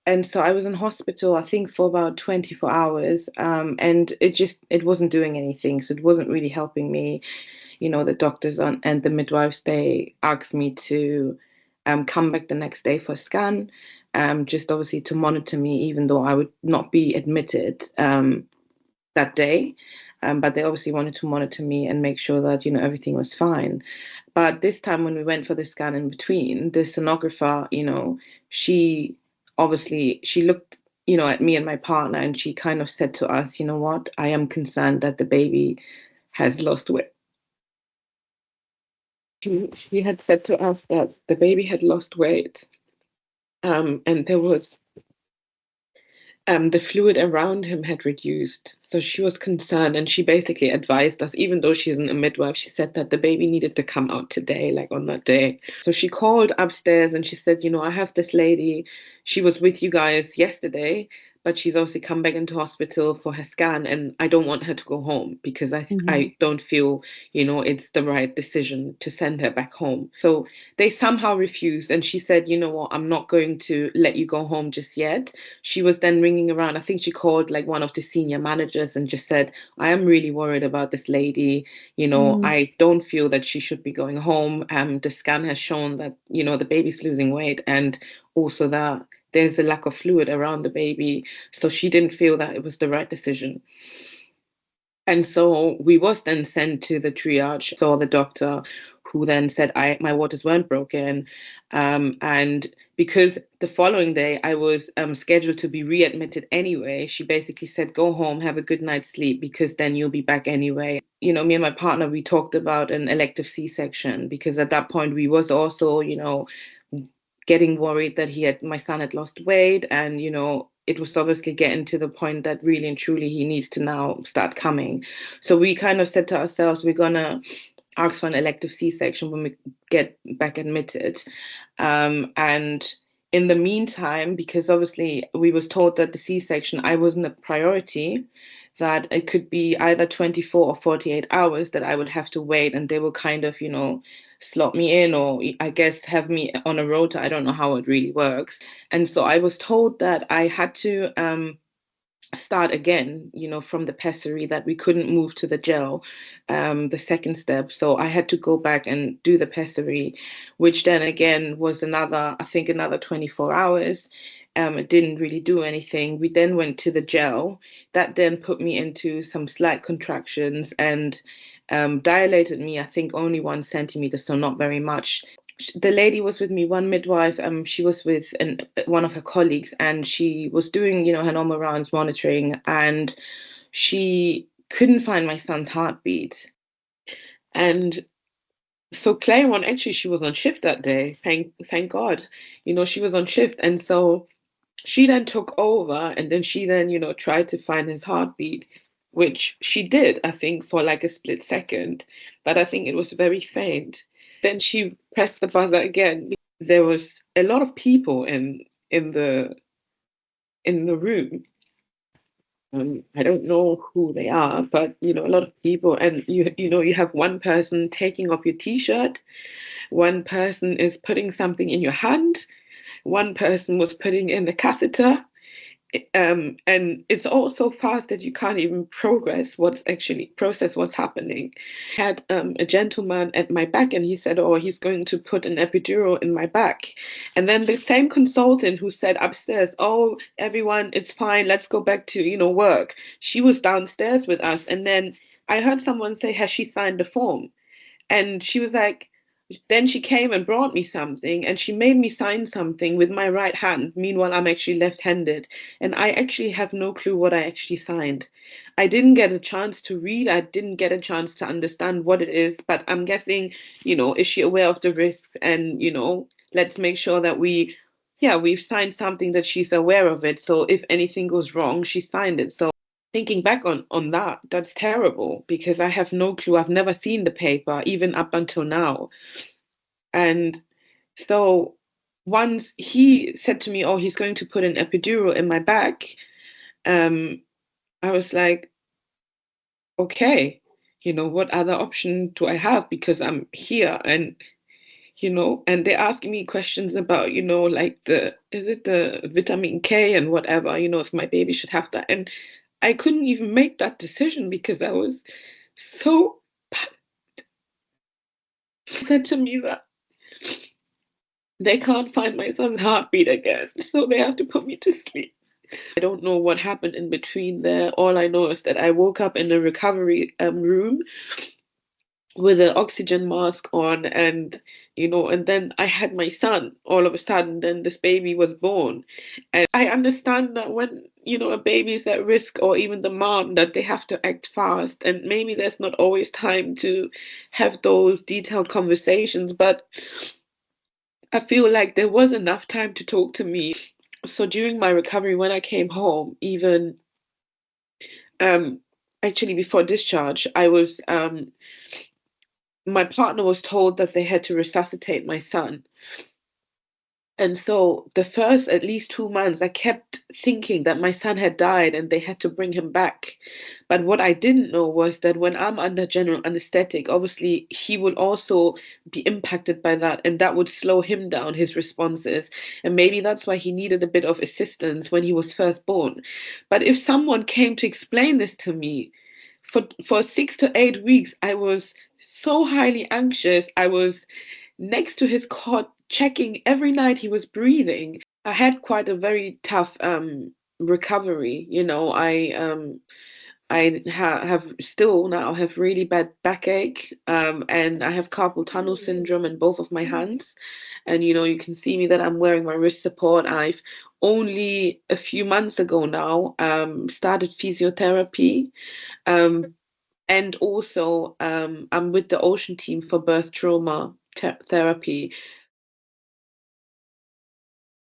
And so I was in hospital, I think, for about 24 hours. And it wasn't doing anything. So it wasn't really helping me. The doctors and the midwives, they asked me to come back the next day for a scan, just obviously to monitor me, even though I would not be admitted that day. But they obviously wanted to monitor me and make sure that, everything was fine. But this time when we went for the scan in between, the sonographer, she she looked, at me and my partner, and she kind of said to us, you know what, I am concerned that the baby has lost weight. She had said to us that the baby had lost weight, and there was the fluid around him had reduced. So she was concerned, and she basically advised us, even though she isn't a midwife, she said that the baby needed to come out today, like on that day. So she called upstairs and she said, I have this lady. She was with you guys yesterday, but she's obviously come back into hospital for her scan, and I don't want her to go home because Hmm. I don't feel, it's the right decision to send her back home. So they somehow refused, and she said, you know what, I'm not going to let you go home just yet. She was then ringing around. I think she called like one of the senior managers and just said, I am really worried about this lady. Mm. I don't feel that she should be going home. The scan has shown that, the baby's losing weight, and also that there's a lack of fluid around the baby. So she didn't feel that it was the right decision. And so we was then sent to the triage, saw the doctor, who then said my waters weren't broken. And because the following day I was scheduled to be readmitted anyway, she basically said, go home, have a good night's sleep, because then you'll be back anyway. Me and my partner, we talked about an elective C-section, because at that point we was also, getting worried that my son had lost weight, and it was obviously getting to the point that really and truly he needs to now start coming. So we kind of said to ourselves, we're gonna ask for an elective C-section when we get back admitted. And in the meantime, because obviously we was told that the C-section, I wasn't a priority, that it could be either 24 or 48 hours that I would have to wait, and they will kind of, slot me in, or I guess have me on a rota. I don't know how it really works. And so I was told that I had to start again, from the pessary, that we couldn't move to the gel, the second step. So I had to go back and do the pessary, which then again was I think another 24 hours. It didn't really do anything. We then went to the gel. That then put me into some slight contractions and dilated me, I think, only 1 centimeter, so not very much. The lady was with me, one midwife. She was with one of her colleagues, and she was doing, her normal rounds monitoring, and she couldn't find my son's heartbeat. And so Claremont, actually, she was on shift that day. Thank God, she was on shift, and so she then took over, and then she then, tried to find his heartbeat, which she did, I think, for like a split second, but I think it was very faint. Then she pressed the buzzer again. There was a lot of people in the in the room. I don't know who they are, but a lot of people, and you have one person taking off your t-shirt, one person is putting something in your hand, one person was putting in a catheter. And it's all so fast that you can't even process what's happening. I had a gentleman at my back, and he said, oh, he's going to put an epidural in my back. And then the same consultant who said upstairs, oh, everyone, it's fine, let's go back to, work. She was downstairs with us. And then I heard someone say, has she signed the form? And she was like, then she came and brought me something, and she made me sign something with my right hand. Meanwhile, I'm actually left-handed, and I actually have no clue what I actually signed. I didn't get a chance to read, I didn't get a chance to understand what it is, but I'm guessing, is she aware of the risks? And, let's make sure that yeah, we've signed something that she's aware of it. So if anything goes wrong, she signed it. So thinking back on that, that's terrible, because I have no clue. I've never seen the paper, even up until now. And so once he said to me, oh, he's going to put an epidural in my back, um, I was like, okay, what other option do I have? Because I'm here. And and they're asking me questions about, like is it the vitamin K and whatever, if my baby should have that. And I couldn't even make that decision because I was so said to me that they can't find my son's heartbeat again, so they have to put me to sleep. I don't know what happened in between there. All I know is that I woke up in the recovery room with an oxygen mask on, and then I had my son all of a sudden. Then this baby was born. And I understand that when a baby is at risk, or even the mom, that they have to act fast, and maybe there's not always time to have those detailed conversations, but I feel like there was enough time to talk to me. So during my recovery, when I came home, even um actually before discharge, I was my partner was told that they had to resuscitate my son. And so the first at least 2 months, I kept thinking that my son had died and they had to bring him back. But what I didn't know was that when I'm under general anesthetic, obviously he will also be impacted by that, and that would slow him down, his responses. And maybe that's why he needed a bit of assistance when he was first born. But if someone came to explain this to me, for 6 to 8 weeks, I was so highly anxious. I was next to his cot, checking every night he was breathing. I had quite a very tough recovery. Have still now have really bad backache, and I have carpal tunnel syndrome in both of my hands. And you can see me that I'm wearing my wrist support. I've only a few months ago now started physiotherapy. Um, and also, I'm with the Ocean team for birth trauma therapy.